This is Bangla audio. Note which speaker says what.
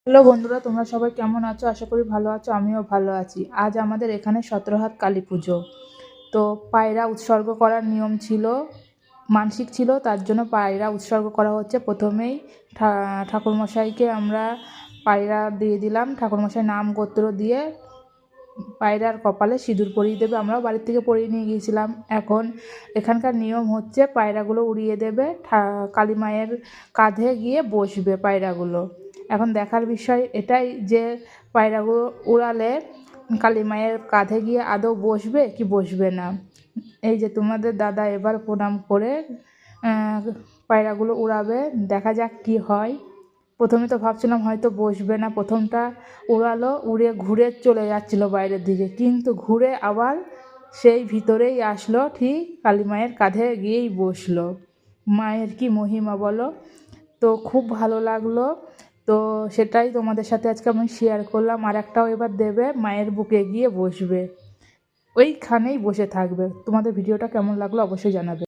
Speaker 1: হ্যালো বন্ধুরা, তোমরা সবাই কেমন আছো? আশা করি ভালো আছো। আমিও ভালো আছি। আজ আমাদের এখানে 17 হাত কালী পুজো। তো পায়রা উৎসর্গ করার নিয়ম ছিল, মানসিক ছিল, তার জন্য পায়রা উৎসর্গ করা হচ্ছে। প্রথমেই ঠাকুরমশাইকে আমরা পায়রা দিয়ে দিলাম। ঠাকুরমশাই নাম গোত্র দিয়ে পায়রার কপালে সিঁদুর পরিয়ে দেবে। আমরাও বাড়ির থেকে পরিয়ে নিয়ে গিয়েছিলাম। এখন এখানকার নিয়ম হচ্ছে পায়রাগুলো উড়িয়ে দেবে, কালী মায়ের কাঁধে গিয়ে বসবে পায়রাগুলো। এখন দেখার বিষয় এটাই যে পায়রাগুলো উড়ালে কালী মায়ের কাঁধে গিয়ে আদৌ বসবে কি বসবে না। এই যে তোমাদের দাদা এবার প্রণাম করে পায়রাগুলো উড়াবে, দেখা যাক কি হয়। প্রথমে তো ভাবছিলাম হয়তো বসবে না, প্রথমটা উড়ালো, উড়ে ঘুরে চলে যাচ্ছিল বাইরের দিকে, কিন্তু ঘুরে আবার সেই ভিতরেই আসলো, ঠিক কালী মায়ের কাঁধে গিয়েই বসলো। মায়ের কি মহিমা বলো। তো খুব ভালো লাগলো। তো সেটাই তোমাদের সাথে আজকে আমি শেয়ার করলাম। আর একটাও এবার দেবে, মায়ের বুকে গিয়ে বসবে, ওইখানেই বসে থাকবে। তোমাদের ভিডিওটা কেমন লাগলো অবশ্যই জানাবে।